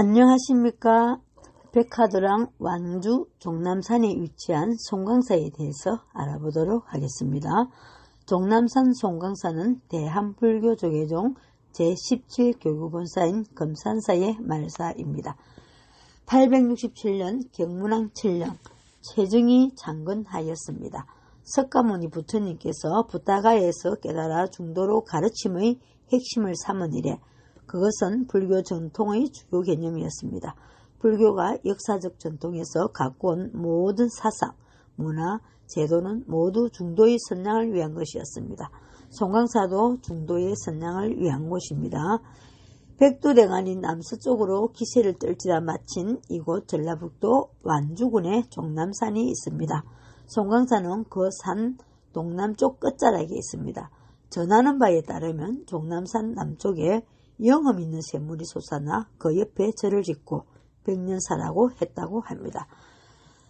안녕하십니까. 백화도랑 왕주 종남산에 위치한 송광사에 대해서 알아보도록 하겠습니다. 종남산 송광사는 대한불교조계종 제17교구본사인 금산사의 말사입니다. 867년 경문왕 7년 최증이 창건하였습니다. 석가모니 부처님께서 부타가에서 깨달아 중도로 가르침의 핵심을 삼은 이래 그것은 불교 전통의 주요 개념이었습니다. 불교가 역사적 전통에서 갖고 온 모든 사상, 문화, 제도는 모두 중도의 선양을 위한 것이었습니다. 송광사도 중도의 선양을 위한 곳입니다. 백두대간이 남서쪽으로 기세를 떨치다 마친 이곳 전라북도 완주군에 종남산이 있습니다. 송광사는 그 산 동남쪽 끝자락에 있습니다. 전하는 바에 따르면 종남산 남쪽에 영험 있는 샘물이 솟아나 그 옆에 절을 짓고 백년사라고 했다고 합니다.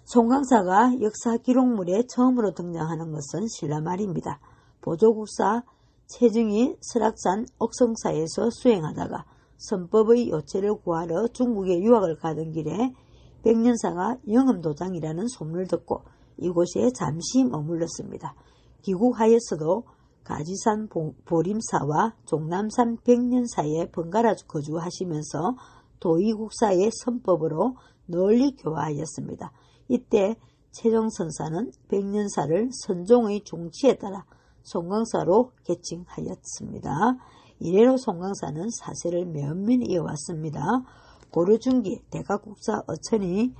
송광사가 역사 기록물에 처음으로 등장하는 것은 신라말입니다. 보조국사 최증이 설악산 옥성사에서 수행하다가 선법의 요체를 구하러 중국에 유학을 가던 길에 백년사가 영험도장이라는 소문을 듣고 이곳에 잠시 머물렀습니다. 귀국하였어도 가지산 보림사와 종남산 백년사에 번갈아 거주하시면서 도의국사의 선법으로 널리 교화하였습니다. 이때 최정선사는 백년사를 선종의 종치에 따라 송광사로 개칭하였습니다. 이래로 송광사는 사세를 면밀히 이어왔습니다. 고려중기 대각국사 어천이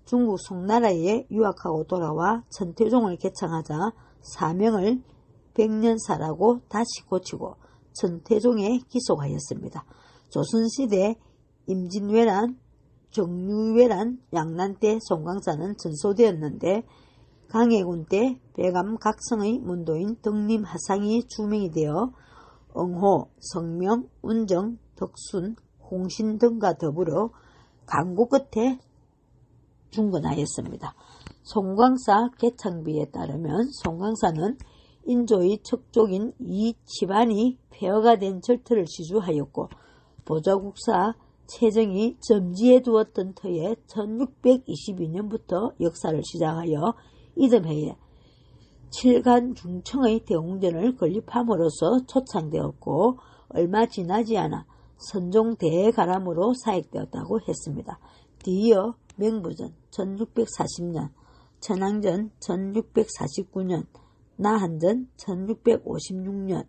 중국 송나라에 유학하고 돌아와 천태종을 개창하자 사명을 백년사라고 다시 고치고 천태종에 기속하였습니다. 조선시대 임진왜란, 정유왜란, 양난 때 송광사는 전소되었는데 강해군 때 백암 각성의 문도인 덕림하상이 주명이 되어 응호, 성명, 운정, 덕순, 홍신 등과 더불어 강고 끝에 중건하였습니다. 송광사 개창비에 따르면 송광사는 인조의 척족인 이 집안이 폐허가 된 절터를 지주하였고 보좌국사 최정이 점지해 두었던 터에 1622년부터 역사를 시작하여 이듬해에 칠간 중청의 대웅전을 건립함으로써 초창되었고 얼마 지나지 않아 선종 대가람으로 사역되었다고 했습니다. 뒤이어 명부전 1640년, 천왕전 1649년, 나한전 1656년,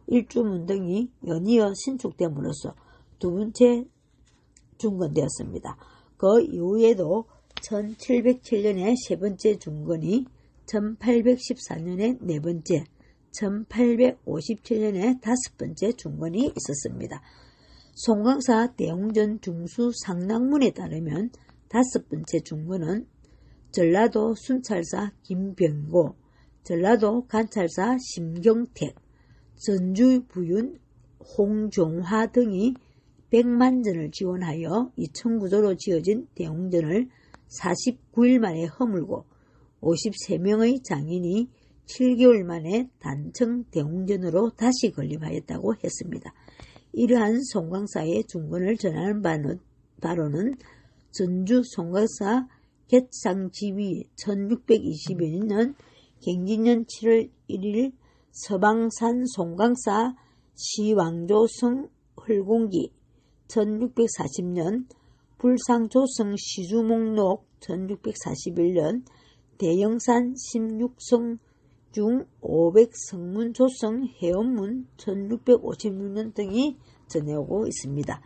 일주문 등이 연이어 신축됨으로써 두 번째 중건되었습니다. 그 이후에도 1707년에 세 번째 중건이 1814년에 네 번째, 1857년에 다섯 번째 중건이 있었습니다. 송광사 대웅전 중수 상락문에 따르면 다섯 번째 중건은 전라도 순찰사 김병고, 전라도 관찰사 심경택, 전주 부윤 홍종화 등이 100만전을 지원하여 2000구조로 지어진 대웅전을 49일 만에 허물고 53명의 장인이 7개월 만에 단청 대웅전으로 다시 건립하였다고 했습니다. 이러한 송광사의 중건을 전하는 바로는 전주 송광사 개창지위 1622년 경진년 7월 1일 서방산 송광사 시왕조성 헐공기 1640년 불상조성 시주목록 1641년 대영산 16성 중 500성문 조성 해원문 1656년 등이 전해오고 있습니다.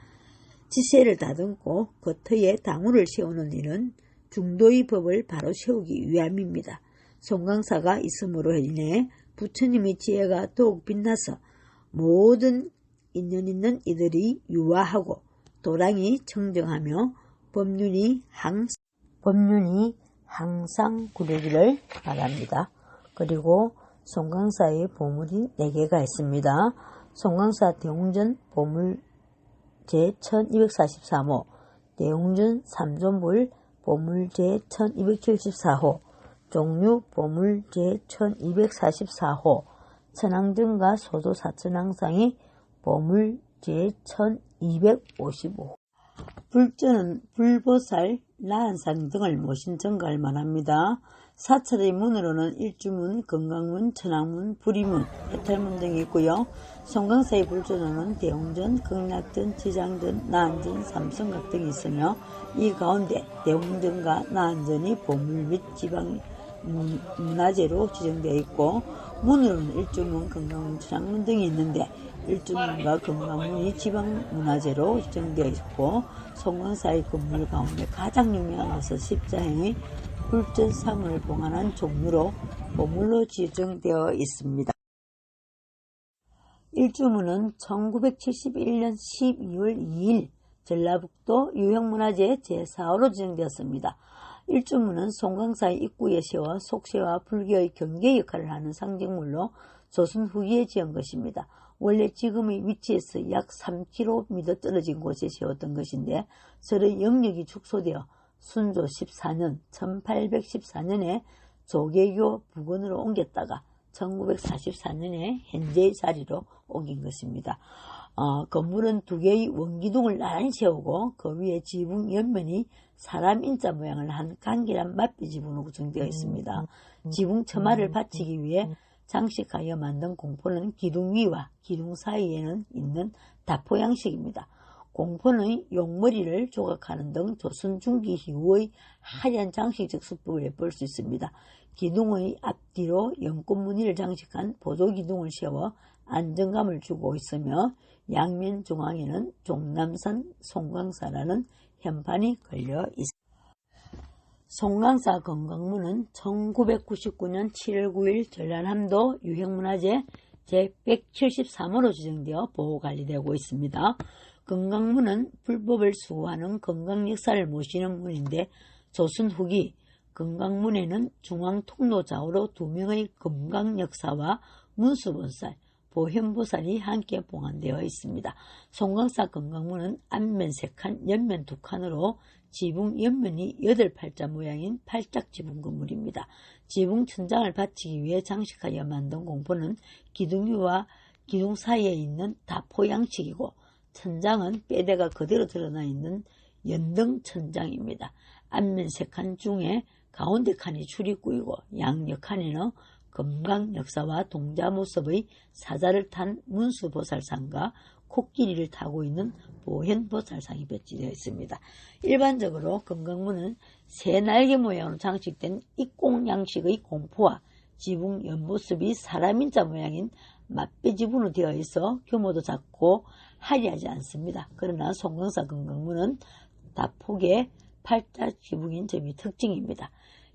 지세를 다듬고 그 터에 당우를 세우는 일은 중도의 법을 바로 세우기 위함입니다. 송광사가 있음으로 인해 부처님의 지혜가 더욱 빛나서 모든 인연 있는 이들이 유화하고 도량이 청정하며 법륜이 항상 구르기를 바랍니다. 그리고 송광사의 보물이 4개가 있습니다. 송광사 대웅전 보물 제1243호, 대웅전 삼존불 보물 제1274호, 종류 보물 제1244호, 천왕전과 소조 사천왕상이 보물 제1255호. 불전은 불보살, 나한상 등을 모신 정가를 말합니다. 사찰의 문으로는 일주문, 건강문, 천왕문, 부리문, 해탈문 등이 있고요. 송강사의 불전으로는 대웅전, 극락전, 지장전, 나한전, 삼성각 등이 있으며 이 가운데 대웅전과 나한전이 보물 및 지방 문화재로 지정되어 있고 문으로는 일주문, 건강문, 천왕문 등이 있는데 일주문과 건강문이 지방문화재로 지정되어 있고 송강사의 건물 가운데 가장 유명한 것은 십자행의 불전사문을 봉안한 종류로 보물로 지정되어 있습니다. 일주문은 1971년 12월 2일 전라북도 유형문화재 제4호로 지정되었습니다. 일주문은 송강사의 입구에 세워 속세와 불교의 경계 역할을 하는 상징물로 조선 후기에 지은 것입니다. 원래 지금의 위치에서 약 3km 떨어진 곳에 세웠던 것인데 서로 영역이 축소되어 순조 14년 1814년에 조계교 북원으로 옮겼다가 1944년에 현재의 자리로 옮긴 것입니다. 건물은 두 개의 원기둥을 나란히 세우고 그 위에 지붕 옆면이 사람 인자 모양을 한 간결한 맞비 지붕으로 구성되어 있습니다. 지붕 처마를 받치기 위해 장식하여 만든 공포는 기둥 위와 기둥 사이에는 있는 다포 양식입니다. 공포는 용머리를 조각하는 등 조선 중기 이후의 화려한 장식적 수법을 엿볼 수 있습니다. 기둥의 앞뒤로 연꽃 무늬를 장식한 보조기둥을 세워 안정감을 주고 있으며 양면 중앙에는 종남산 송강사라는 현판이 걸려 있습니다. 송강사 건강문은 1999년 7월 9일 전라남도 유형문화재 제173호로 지정되어 보호관리되고 있습니다. 건강문은 불법을 수호하는 건강 역사를 모시는 문인데 조선 후기 건강문에는 중앙 통로 좌우로 2명의 건강 역사와 문수보살, 보현보살이 함께 봉안되어 있습니다. 송강사 건강문은 앞면 3칸, 옆면 2칸으로 지붕 옆면이 8팔자 모양인 팔짝 지붕 건물입니다. 지붕 천장을 받치기 위해 장식하여 만든 공포는 기둥 위와 기둥 사이에 있는 다포 양식이고 천장은 뼈대가 그대로 드러나 있는 연등 천장입니다. 앞면 3칸 중에 가운데 칸이 출입구이고 양옆 칸에는 건강 역사와 동자 모습의 사자를 탄 문수보살상과 코끼리를 타고 있는 보현보살상이 배치되어 있습니다. 일반적으로 건강문은 새 날개 모양으로 장식된 입공 양식의 공포와 지붕 옆모습이 사람 인자 모양인 맞배 지붕으로 되어 있어 규모도 작고 화려하지 않습니다. 그러나 송강사 건강문은 다폭의 팔자 지붕인 점이 특징입니다.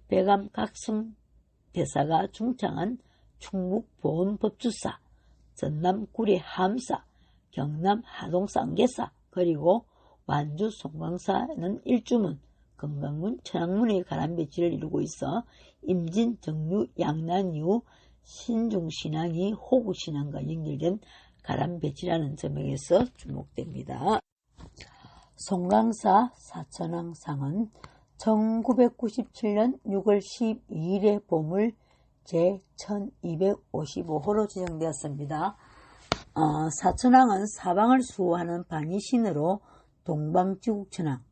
배감 각성 대사가 중창한 충북 보은법주사, 전남 구례 함사, 경남 하동 쌍계사, 그리고 완주 송강사는 일주문, 건강문, 천왕문의 가람배치를 이루고 있어 임진, 정류, 양난 이후 신중신앙이 호구신앙과 연결된 가람배치라는 점에서 주목됩니다. 송강사 사천왕상은 1997년 6월 12일에 보물 제1255호로 지정되었습니다. 사천왕은 사방을 수호하는 방위신으로 동방지국천왕,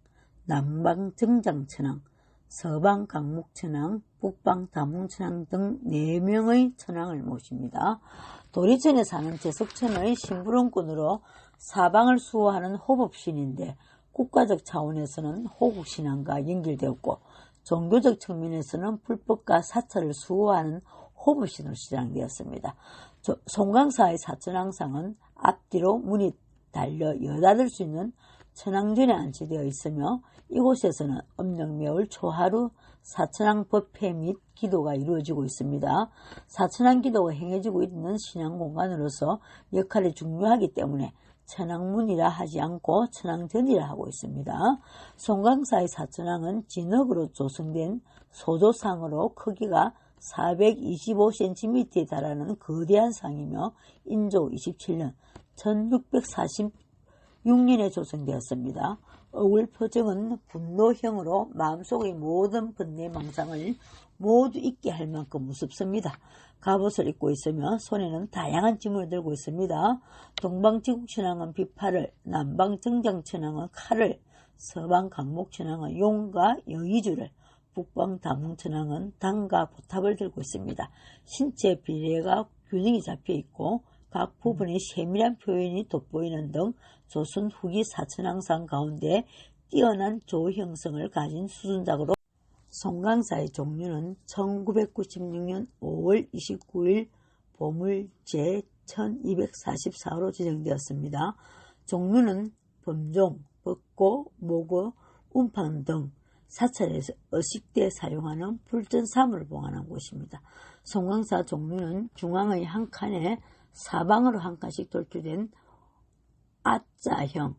남방정장천왕, 서방강목천왕, 북방다문천왕 등 4명의 천왕을 모십니다. 도리천에 사는 제석천의 심부름꾼으로 사방을 수호하는 호법신인데 국가적 차원에서는 호국신앙과 연결되었고 종교적 측면에서는 불법과 사찰을 수호하는 호법신으로 시작되었습니다. 송강사의 사천왕상은 앞뒤로 문이 달려 여닫을 수 있는 천왕전에 안치되어 있으며 이곳에서는 음력매월 초하루 사천왕 법회 및 기도가 이루어지고 있습니다. 사천왕 기도가 행해지고 있는 신앙공간으로서 역할이 중요하기 때문에 천왕문이라 하지 않고 천왕전이라 하고 있습니다. 송강사의 사천왕은 진흙으로 조성된 소조상으로 크기가 425cm에 달하는 거대한 상이며 인조 27년 1646년에 조성되었습니다. 얼굴 표정은 분노형으로 마음속의 모든 번뇌 망상을 모두 잊게 할 만큼 무섭습니다. 갑옷을 입고 있으며 손에는 다양한 짐을 들고 있습니다. 동방지국천왕은 비파를, 남방정장천왕은 칼을, 서방 강목천왕은 용과 여의주를, 북방 다문천왕은 당과 보탑을 들고 있습니다. 신체 비례가 균형이 잡혀 있고 각 부분의 세밀한 표현이 돋보이는 등 조선 후기 사천왕상 가운데 뛰어난 조 형성을 가진 수준작으로 송강사의 종류는 1996년 5월 29일 보물 제1244호로 지정되었습니다. 종류는 범종, 벚고, 모고, 운판 등 사찰에서 어식대에 사용하는 불전사물을 보관한 곳입니다. 송강사 종류는 중앙의 한 칸에 사방으로 한 칸씩 돌출된 A자형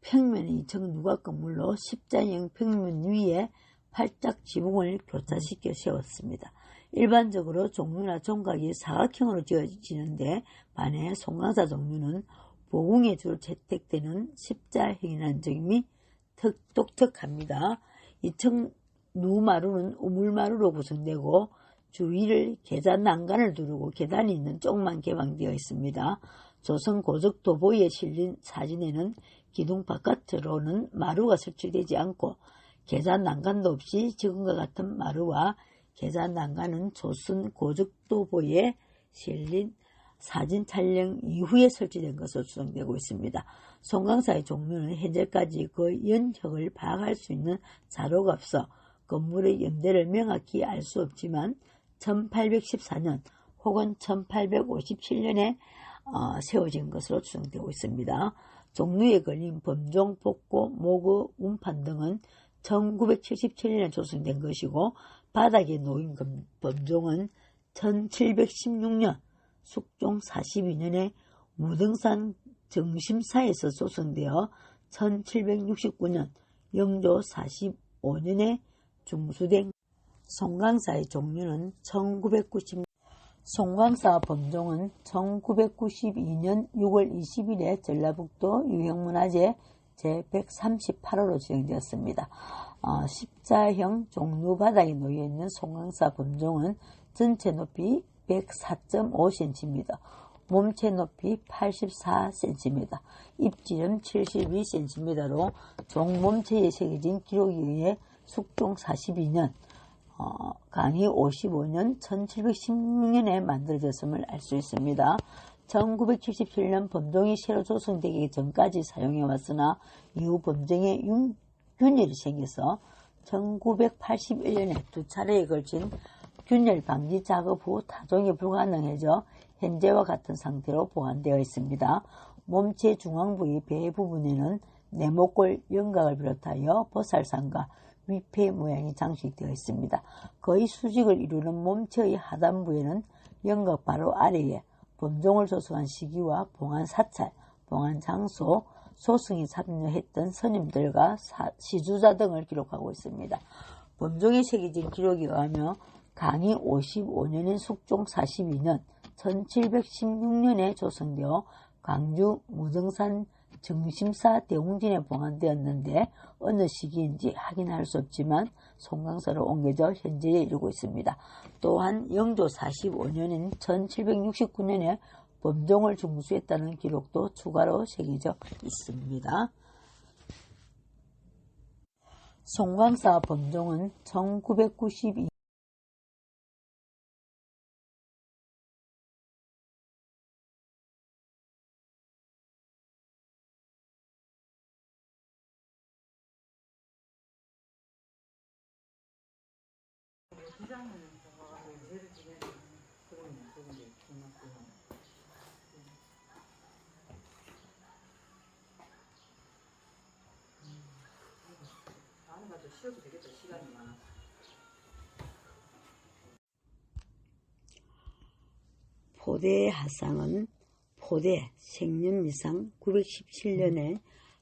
평면의 정누각 건물로 십자형 평면 위에 팔짝 지붕을 교차시켜 세웠습니다. 일반적으로 종류나 종각이 사각형으로 지어지는데 반해 송강사 종류는 보궁에 주로 채택되는 십자형이라는 점이 독특합니다. 이층 누마루는 우물마루로 구성되고 주위를 계단 난간을 두르고 계단이 있는 쪽만 개방되어 있습니다. 조선 고적 도보에 실린 사진에는 기둥 바깥으로는 마루가 설치되지 않고 계단 난간도 없이 지금과 같은 마루와 계단 난간은 조선 고적 도보에 실린 사진 촬영 이후에 설치된 것으로 추정되고 있습니다. 송강사의 종류는 현재까지 그 연혁을 파악할 수 있는 자료가 없어 건물의 연대를 명확히 알 수 없지만 1814년 혹은 1857년에 세워진 것으로 추정되고 있습니다. 종류에 걸린 범종, 복고, 모고, 운판 등은 1977년에 조성된 것이고 바닥에 놓인 범종은 1716년 숙종 42년에 무등산 정심사에서 조성되어 1769년 영조 45년에 중수된 송강사의 종류는 1990년 송강사 범종은 1992년 6월 20일에 전라북도 유형문화재 제138호로 지정되었습니다. 십자형 종류 바닥에 놓여있는 송강사 범종은 전체 높이 104.5cm, 몸체 높이 84cm, 입지름 72cm로 종 몸체에 새겨진 기록에 의해 숙종 42년, 강희 55년 1716년에 만들어졌음을 알 수 있습니다. 1977년 범종이 새로 조성되기 전까지 사용해왔으나 이후 범종에 균열이 생겨서 1981년에 두 차례에 걸친 균열 방지 작업 후 타종이 불가능해져 현재와 같은 상태로 보관되어 있습니다. 몸체 중앙 부위 배 부분에는 네모꼴 영각을 비롯하여 보살상과 위패 모양이 장식되어 있습니다. 거의 수직을 이루는 몸체의 하단부에는 영각 바로 아래에 범종을 조성한 시기와 봉안 사찰, 봉안 장소, 소승이 참여했던 스님들과 시주자 등을 기록하고 있습니다. 범종에 새겨진 기록에 의하면 강희 55년인 숙종 42년 1716년에 조성되어 광주 무등산 정심사 대웅진에 봉안되었는데 어느 시기인지 확인할 수 없지만 송강사로 옮겨져 현재에 이르고 있습니다. 또한 영조 45년인 1769년에 범종을 중수했다는 기록도 추가로 새겨져 있습니다. 송강사 범종은 1992년 쉬어도 되겠다. 시간이 많아. 포대의 하상은 포대 생년미상 917년에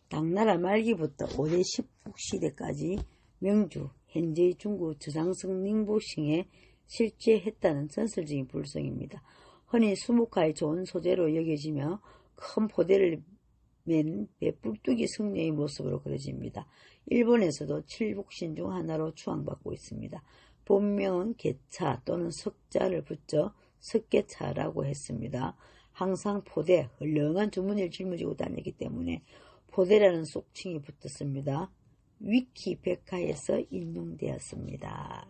당나라 말기부터 5대 16시대까지 명주 현재의 중국 저장성 닝보싱에 실제했다는 전설적인 불성입니다. 흔히 수목화에 좋은 소재로 여겨지며 큰 포대를 맨 배불뚝이 성녀의 모습으로 그려집니다. 일본에서도 칠복신 중 하나로 추앙받고 있습니다. 본명은 개차 또는 석자를 붙여 석개차라고 했습니다. 항상 포대, 헐렁한 주머니를 짊어지고 다녔기 때문에 포대라는 속칭이 붙었습니다. 위키백과에서 인용되었습니다.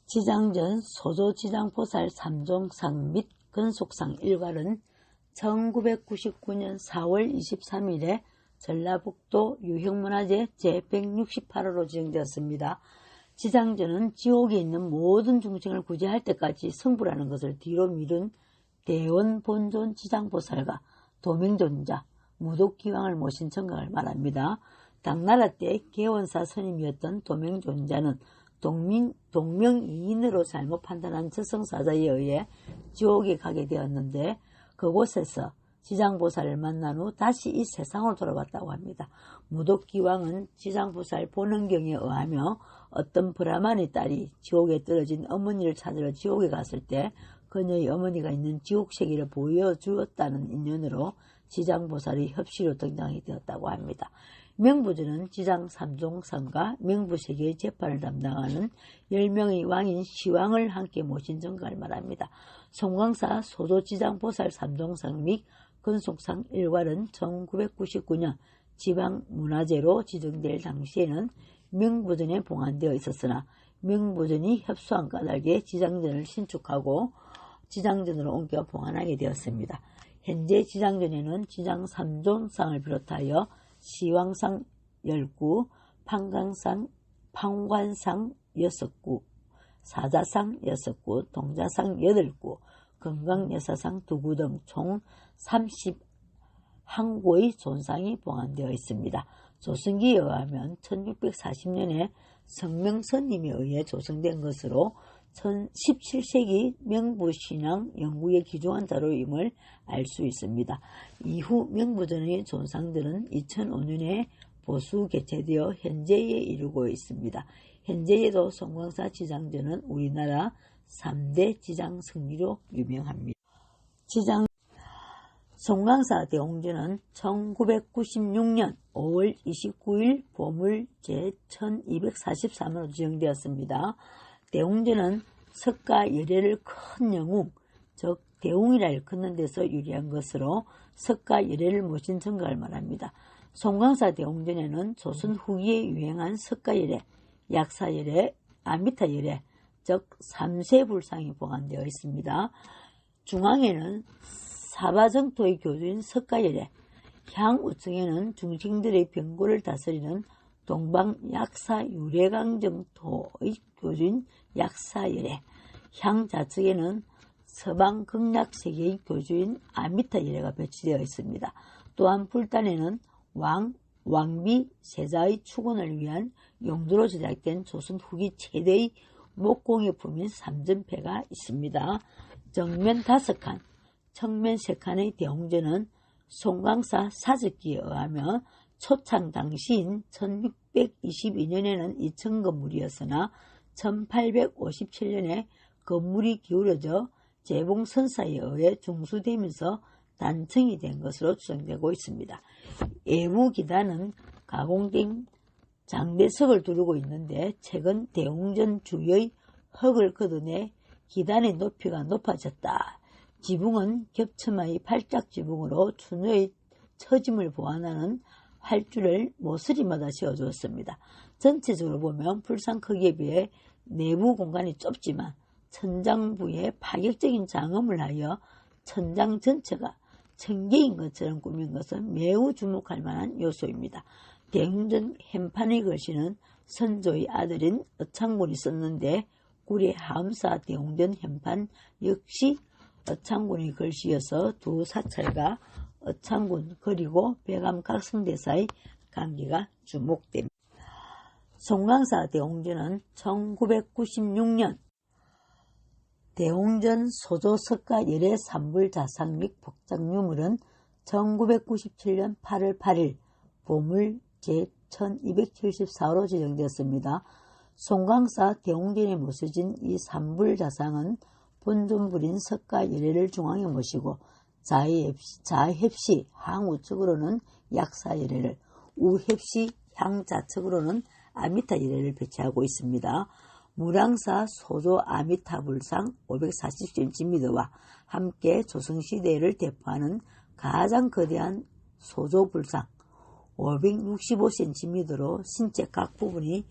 지장전 소조지장보살 3종상 및 근속상 일괄은 1999년 4월 23일에 전라북도 유형문화재 제168호로 지정되었습니다. 지장전은 지옥에 있는 모든 중생을 구제할 때까지 성불하는 것을 뒤로 미룬 대원본존 지장보살과 도명존자, 무독기왕을 모신 정각을 말합니다. 당나라 때 개원사 스님이었던 도명존자는 동명이인으로 잘못 판단한 저승사자에 의해 지옥에 가게 되었는데 그곳에서 지장보살을 만난 후 다시 이 세상으로 돌아왔다고 합니다. 무독기왕은 지장보살 본원경에 의하며 어떤 브라만의 딸이 지옥에 떨어진 어머니를 찾으러 지옥에 갔을 때 그녀의 어머니가 있는 지옥세계를 보여주었다는 인연으로 지장보살이 협시로 등장이 되었다고 합니다. 명부전은 지장 3종상과 명부세계의 재판을 담당하는 10명의 왕인 시왕을 함께 모신 정각을 말합니다. 송광사 소조지장보살 3종상 및 근속상 일괄은 1999년 지방문화재로 지정될 당시에는 명부전에 봉안되어 있었으나 명부전이 협소한 까닭에 지장전을 신축하고 지장전으로 옮겨 봉안하게 되었습니다. 현재 지장전에는 지장 3종상을 비롯하여 시왕상 10구, 판관상 6구, 사자상 6구, 동자상 8구, 건강여사상 2구 등 총 31구의 존상이 봉안되어 있습니다. 조승기에 의하면 1640년에 성명선님에 의해 조성된 것으로 17세기 명부신앙 연구에 기중한 자료임을 알 수 있습니다. 이후 명부전의 존상들은 2005년에 보수 개최되어 현재에 이르고 있습니다. 현재에도 송광사 지장전은 우리나라 3대 지장 승리로 유명합니다. 송광사 대홍전은 1996년 5월 29일 보물 제1243호로 지정되었습니다. 대홍전은 석가 열애를 큰 영웅, 즉 대웅이라 일컫는 데서 유래한 것으로 석가 열애를 모신 정각을 말합니다. 송광사 대홍전에는 조선 후기에 유행한 석가 열애, 약사 열애, 아미타 열애, 즉 3세 불상이 보관되어 있습니다. 중앙에는 사바정토의 교주인 석가 열애, 향우층에는 중생들의 병고를 다스리는 동방약사 유래강정토의 교주인 약사열애, 향 좌측에는 서방극락세계의 교주인 아미타열애가 배치되어 있습니다. 또한 불단에는 왕비 세자의 축원을 위한 용도로 제작된 조선 후기 최대의 목공예품인 삼전패가 있습니다. 정면 5칸, 측면 3칸의 대홍전은 송광사 사적기에 의하며 초창 당시인 1622년에는 2층 건물이었으나 1857년에 건물이 기울어져 재봉선사에 의해 중수되면서 단층이 된 것으로 추정되고 있습니다. 외부 기단은 가공된 장대석을 두르고 있는데 최근 대홍전 주위의 흙을 걷어내 기단의 높이가 높아졌다. 지붕은 겹쳐마의 팔짝 지붕으로 추노의 처짐을 보완하는 활주를 모서리마다 씌워주었습니다. 전체적으로 보면 불상 크기에 비해 내부 공간이 좁지만 천장부에 파격적인 장엄을 하여 천장 전체가 천개인 것처럼 꾸민 것은 매우 주목할 만한 요소입니다. 대홍전 현판의 글씨는 선조의 아들인 어창군이 썼는데 구례 하음사 대홍전 현판 역시 어창군의 글씨여서 두 사찰과 어창군 그리고 배감 각성대사의 관계가 주목됩니다. 송광사 대홍전은 1996년 대홍전 소조석가 열애 산불 자상 및 복장 유물은 1997년 8월 8일 보물 제1274호로 지정되었습니다. 송광사 대홍전에 모셔진 이 산불 자상은 본존불인 석가 열애를 중앙에 모시고 좌헵시 항우측으로는 약사 열애를, 우헵시 향좌측으로는 아미타 열애를 배치하고 있습니다. 무량사 소조 아미타불상 540cm와 함께 조선시대를 대표하는 가장 거대한 소조불상 565cm로 신체 각 부분이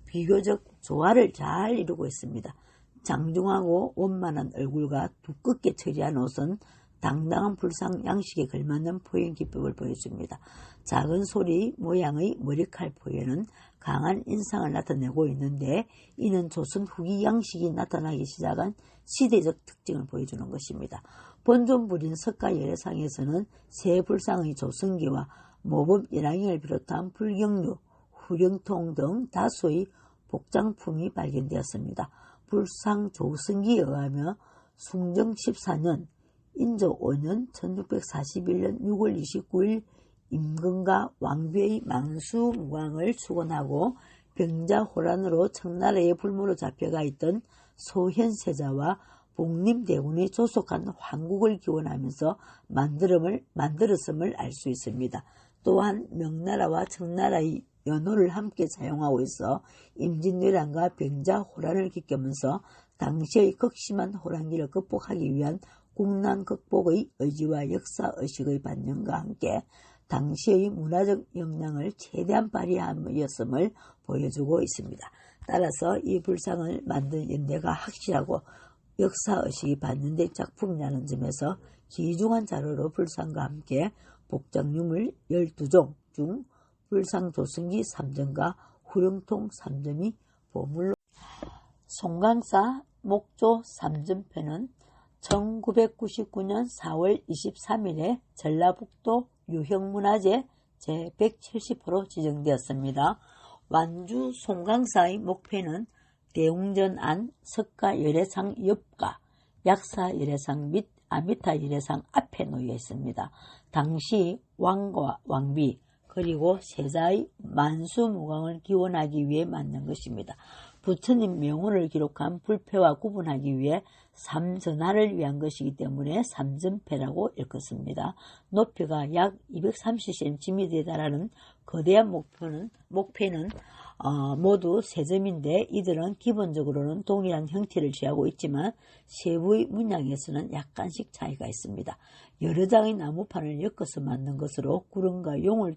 비교적 조화를 잘 이루고 있습니다. 장중하고 원만한 얼굴과 두껍게 처리한 옷은 당당한 불상 양식에 걸맞는 표현 기법을 보여줍니다. 작은 소리 모양의 머리칼 표현은 강한 인상을 나타내고 있는데 이는 조선 후기 양식이 나타나기 시작한 시대적 특징을 보여주는 것입니다. 본존불인 석가열애상에서는 세 불상의 조성기와 모범 연왕을 비롯한 불경류, 후령통 등 다수의 복장품이 발견되었습니다. 불상 조성기에 의하면 숭정 14년, 인조 5년 1641년 6월 29일 임금과 왕비의 만수무강을 축원하고 병자호란으로 청나라의 불모로 잡혀가 있던 소현세자와 복림대군이 조속한 황국을 기원하면서 만들었음을 알 수 있습니다. 또한 명나라와 청나라의 연호를 함께 사용하고 있어 임진왜란과 병자호란을 겪으면서 당시의 극심한 호란기를 극복하기 위한 국난 극복의 의지와 역사의식의 반영과 함께 당시의 문화적 역량을 최대한 발휘하였음을 보여주고 있습니다. 따라서 이 불상을 만든 연대가 확실하고 역사의식이 반영된 작품이라는 점에서 귀중한 자료로 불상과 함께 복장유물 12종 중 불상 조성기 3점과 후령통 3점이 보물로 송강사 목조 3점패는 1999년 4월 23일에 전라북도 유형문화재 제170호로 지정되었습니다. 완주 송강사의 목패는 대웅전 안 석가열애상 옆과 약사열애상 및 아미타열애상 앞에 놓여 있습니다. 당시 왕과 왕비 그리고 세자의 만수무강을 기원하기 위해 만든 것입니다. 부처님 명호를 기록한 불패와 구분하기 위해 삼전하를 위한 것이기 때문에 삼전패라고 일컫습니다. 높이가 약 230cm에 달하는 거대한 목패는 모두 세 점인데 이들은 기본적으로는 동일한 형태를 취하고 있지만 세부의 문양에서는 약간씩 차이가 있습니다. 여러 장의 나무판을 엮어서 만든 것으로 구름과 용을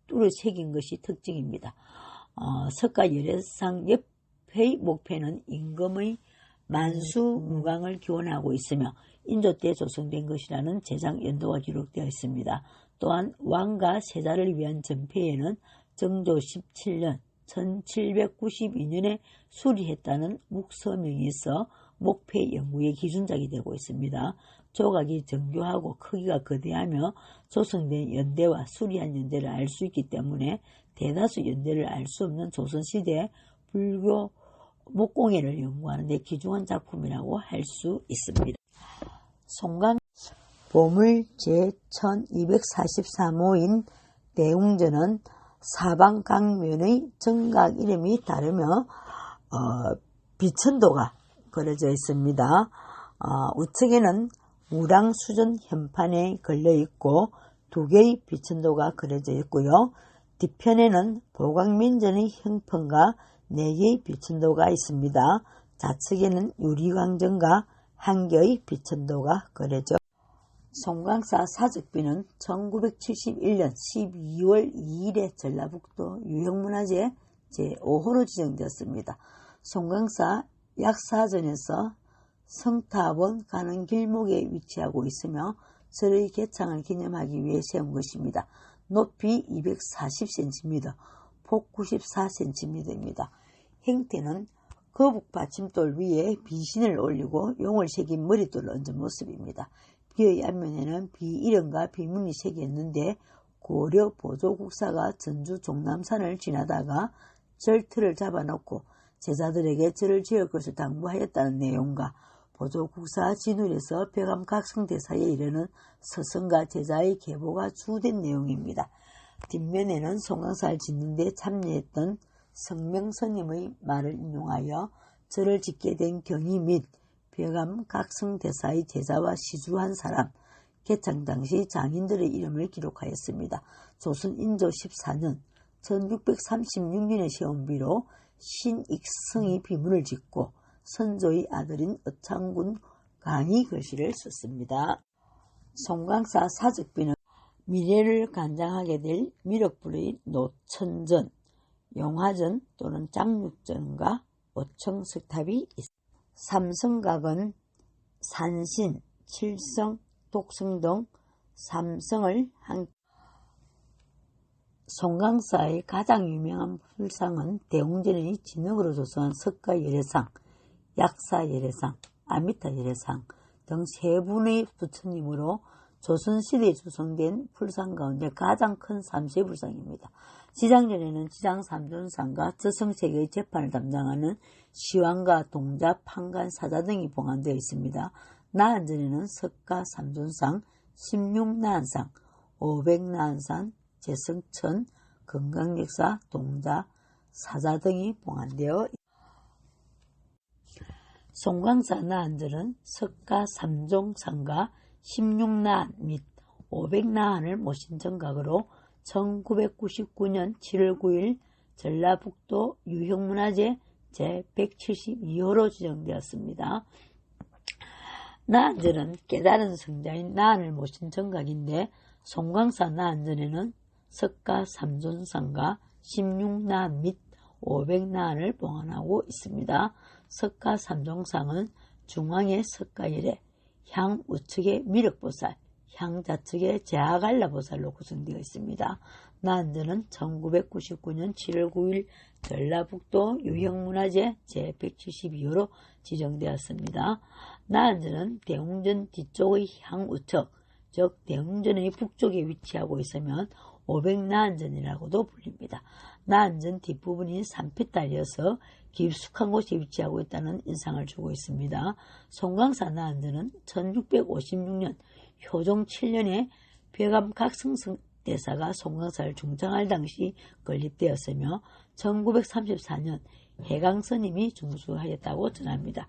뚫어 새긴 것이 특징입니다. 석가열애상 옆의 목패는 임금의 만수무강을 기원하고 있으며 인조 때 조성된 것이라는 제작 연도가 기록되어 있습니다. 또한 왕과 세자를 위한 전패에는 정조 17년 1792년에 수리했다는 묵서명이 있어 목패 연구의 기준작이 되고 있습니다. 조각이 정교하고 크기가 거대하며 조성된 연대와 수리한 연대를 알 수 있기 때문에 대다수 연대를 알 수 없는 조선시대 불교 목공예를 연구하는 데 귀중한 작품이라고 할 수 있습니다. 송강 보물 제1243호인 대웅전은 사방 각면의 정각 이름이 다르며 비천도가 그려져 있습니다. 우측에는 무랑수전 현판에 걸려있고 두 개의 비천도가 그려져 있고요. 뒤편에는 보광민전의 형편과 네 개의 비천도가 있습니다. 좌측에는 유리광전과 한 개의 비천도가 그려져 송강사 사적비는 1971년 12월 2일에 전라북도 유형문화재 제5호로 지정되었습니다. 송강사 약사전에서 성탑원 가는 길목에 위치하고 있으며 절의 개창을 기념하기 위해 세운 것입니다. 높이 240cm, 폭 94cm입니다. 형태는 거북 받침돌 위에 비신을 올리고 용을 새긴 머릿돌을 얹은 모습입니다. 비의 앞면에는 비 이름과 비문이 새겼는데 고려 보조국사가 전주 종남산을 지나다가 절틀을 잡아놓고 제자들에게 절을 지을 것을 당부하였다는 내용과 보조국사 진울에서 벼감 각성대사에 이르는 서성과 제자의 계보가 주된 내용입니다. 뒷면에는 송강사를 짓는 데 참여했던 성명스님의 말을 인용하여 절을 짓게 된 경위 및 벼감 각성대사의 제자와 시주한 사람, 개창 당시 장인들의 이름을 기록하였습니다. 조선 인조 14년 1636년에 세운 비로 신익성이 비문을 짓고 선조의 아들인 의창군 강이 글씨를 썼습니다. 송광사 사적비는 미래를 관장하게 될 미륵불의 노천전, 용화전 또는 장육전과 오청석탑이 있습니다. 삼성각은 산신, 칠성, 독성 등 삼성을 한 송광사의 가장 유명한 불상은 대웅전의 진흙으로 조성한 석가열애상, 약사열애상, 아미타열애상 등 세 분의 부처님으로 조선시대에 조성된 불상 가운데 가장 큰 삼세불상입니다. 지장전에는 지장삼존상과 저성세계의 재판을 담당하는 시황과 동자, 판관, 사자 등이 봉안되어 있습니다. 나한전에는 석가삼존상, 16나한상, 500나한상, 재성천, 건강역사, 동자, 사자 등이 봉안되어 있습니다. 송광사 나한전은 석가 삼종상과 16나한 및 500나한을 모신 정각으로 1999년 7월 9일 전라북도 유형문화재 제172호로 지정되었습니다. 나한전은 깨달은 성자인 나한을 모신 정각인데 송광사 나한전에는 석가 삼존상과 16나한 및 500나한을 봉안하고 있습니다. 석가 삼종상은 중앙에 석가열애, 향 우측에 미륵보살, 향 좌측에 제하갈라보살로 구성되어 있습니다. 나한전은 1999년 7월 9일 전라북도 유형문화재 제172호로 지정되었습니다. 나한전은 대웅전 뒤쪽의 향 우측, 즉 대웅전의 북쪽에 위치하고 있으면 500나한전이라고도 불립니다. 나한전 뒷부분이 산패달이어서 깊숙한 곳에 위치하고 있다는 인상을 주고 있습니다. 송광사 나한전은 1656년 효종 7년에 백암각성성 대사가 송광사를 중창할 당시 건립되었으며 1934년 해강스님이 중수하였다고 전합니다.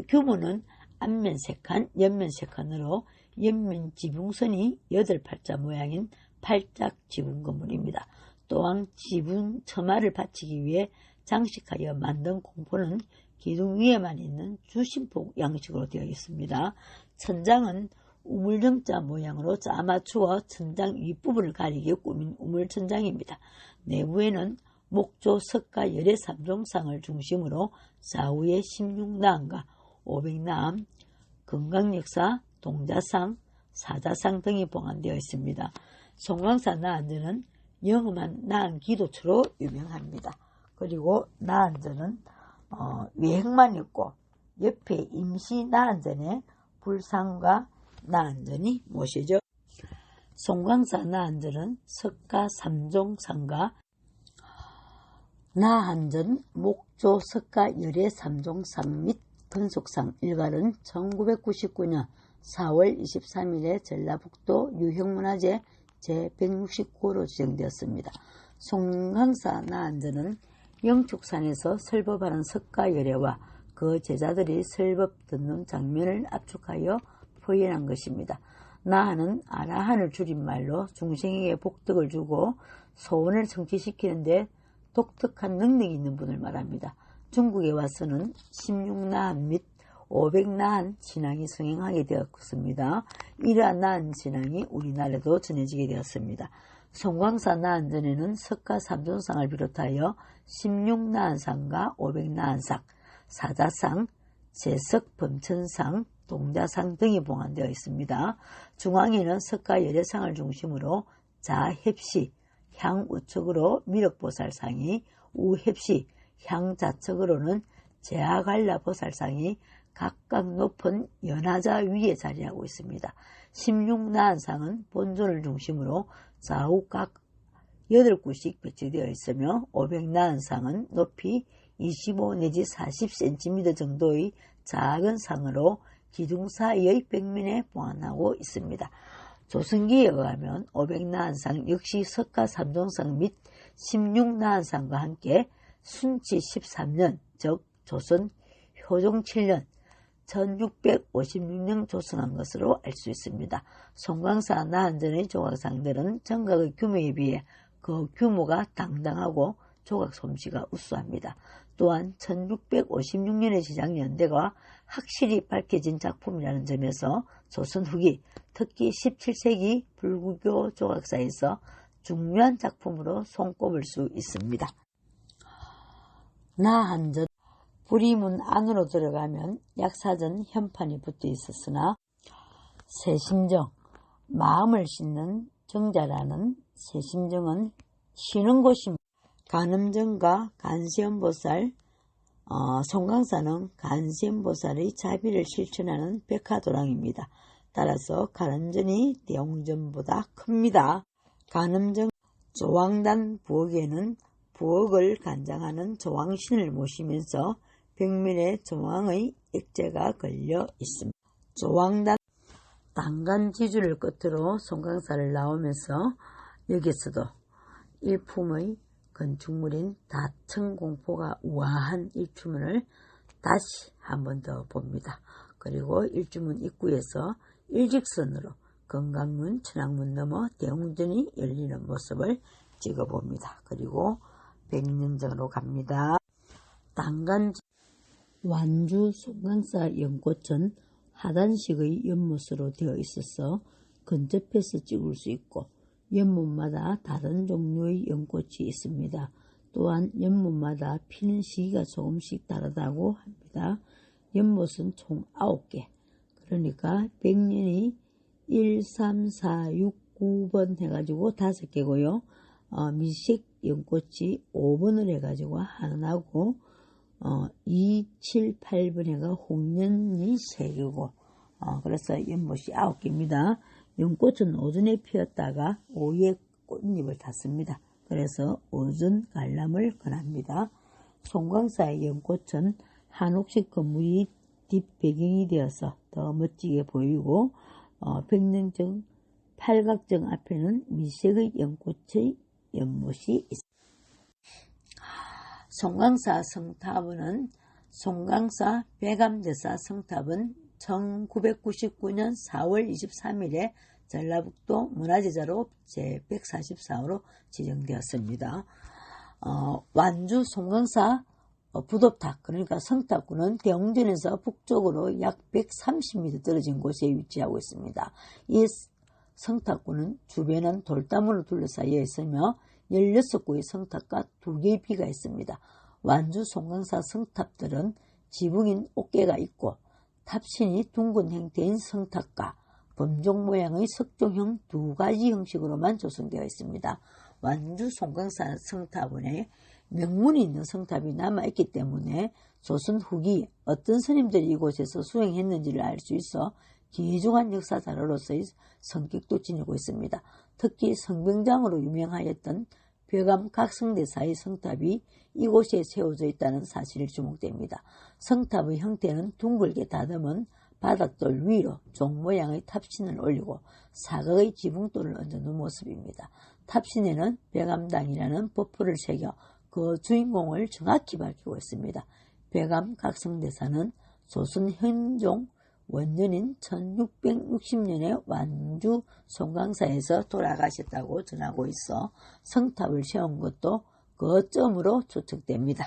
규모는 앞면 3칸, 옆면 3칸으로 옆면 지붕선이 8팔자 모양인 팔짝 지붕 건물입니다. 또한 지붕 처마를 받치기 위해 장식하여 만든 공포는 기둥 위에만 있는 주심폭 양식으로 되어 있습니다. 천장은 우물정자 모양으로 짜맞추어 천장 윗부분을 가리게 꾸민 우물천장입니다. 내부에는 목조, 석가, 열애 삼종상을 중심으로 좌우에 16나함과 500나함, 건강역사, 동자상, 사자상 등이 봉안되어 있습니다. 송광사 나한전은 영험한 나한 기도처로 유명합니다. 그리고 나한전은 외형만 있고 옆에 임시 나한전에 불상과 나한전이 모시죠. 송광사 나한전은 석가 삼종상과 나한전, 목조, 석가, 열애 삼종상 및 건속상 일괄은 1999년 4월 23일에 전라북도 유형문화재 제169호로 지정되었습니다. 송광사 나한전은 영축산에서 설법하는 석가열애와 그 제자들이 설법 듣는 장면을 압축하여 표현한 것입니다. 나한은 아라한을 줄임말로 중생에게 복덕을 주고 소원을 성취시키는데 독특한 능력이 있는 분을 말합니다. 중국에 와서는 16나한 및 500나한 신앙이 성행하게 되었습니다. 이러한 나한 신앙이 우리나라에도 전해지게 되었습니다. 송광사 나한전에는 석가 삼존상을 비롯하여 16나한상과 500나한상, 사자상, 제석 범천상, 동자상 등이 봉안되어 있습니다. 중앙에는 석가 열애상을 중심으로 자헵시, 향 우측으로 미륵보살상이, 우헵시, 향 좌측으로는 제하갈라보살상이 각각 높은 연하자 위에 자리하고 있습니다. 16나한상은 본尊을 중심으로 좌우 각 8구씩 배치되어 있으며 500나한상은 높이 25 내지 40cm 정도의 작은 상으로 기둥 사이의 벽면에 봉안하고 있습니다. 조선기에 의하면 500나한상 역시 석가 삼종상 및 16나한상과 함께 순치 13년 즉 조선 효종 7년 1656년 조성한 것으로 알 수 있습니다. 송광사 나한전의 조각상들은 정각의 규모에 비해 그 규모가 당당하고 조각 솜씨가 우수합니다. 또한 1656년의 시작 연대가 확실히 밝혀진 작품이라는 점에서 조선 후기, 특히 17세기 불구교 조각사에서 중요한 작품으로 손꼽을 수 있습니다. 나한전 부리문 안으로 들어가면 약사전 현판이 붙어 있었으나 세심정, 마음을 씻는 정자라는 세심정은 쉬는 곳입니다. 간음정과 간시연보살, 송강사는 간시연보살의 자비를 실천하는 백화도랑입니다. 따라서 간음전이 대웅전보다 큽니다. 간음정 조왕단 부엌에는 부엌을 관장하는 조왕신을 모시면서 벽면에 조왕의 액자가 걸려 있습니다. 조왕단 단간지주를 끝으로 송강사를 나오면서 여기서도 일품의 건축물인 다층공포가 우아한 일주문을 다시 한 번 더 봅니다. 그리고 일주문 입구에서 일직선으로 건강문, 천왕문 넘어 대웅전이 열리는 모습을 찍어봅니다. 그리고 백년전으로 갑니다. 단간지 완주 송강사 연꽃은 하단식의 연못으로 되어 있어서 근접해서 찍을 수 있고 연못마다 다른 종류의 연꽃이 있습니다. 또한 연못마다 피는 시기가 조금씩 다르다고 합니다. 연못은 총 9개, 그러니까 백년이 1, 3, 4, 6, 9번 해가지고 5개고요. 미식 연꽃이 5번을 해가지고 하나고 2, 7, 8번 해가 홍련이 3개고 그래서 연못이 9개입니다. 연꽃은 오전에 피었다가 오후에 꽃잎을 닫습니다. 그래서 오전 관람을 권합니다. 송강사의 연꽃은 한옥식 건물이 뒷배경이 되어서 더 멋지게 보이고 백년정 팔각정 앞에는 미색의 연꽃의 연못이 있습니다. 송강사 성탑은 송강사 백암대사 성탑은 1999년 4월 23일에 전라북도 문화재자로 제144호로 지정되었습니다. 완주 송강사 부도탑, 그러니까 성탑구는 대웅전에서 북쪽으로 약 130m 떨어진 곳에 위치하고 있습니다. 이 성탑구는 주변은 돌담으로 둘러싸여 있으며 16구의 성탑과 2개의 비가 있습니다. 완주 송강사 성탑들은 지붕인 옥계가 있고 탑신이 둥근 형태인 성탑과 범종 모양의 석종형 2가지 형식으로만 조성되어 있습니다. 완주 송강사 성탑원에 명문이 있는 성탑이 남아있기 때문에 조선 후기 어떤 스님들이 이곳에서 수행했는지를 알 수 있어 귀중한 역사 자료로서의 성격도 지니고 있습니다. 특히 성병장으로 유명하였던 벽암 각성대사의 성탑이 이곳에 세워져 있다는 사실이 주목됩니다. 성탑의 형태는 둥글게 다듬은 바닥돌 위로 종 모양의 탑신을 올리고 사각의 지붕돌을 얹어놓은 모습입니다. 탑신에는 백암당이라는 버프를 새겨 그 주인공을 정확히 밝히고 있습니다. 백암 각성대사는 조선 현종 원년인 1660년에 완주 송강사에서 돌아가셨다고 전하고 있어 성탑을 세운 것도 그 점으로 추측됩니다.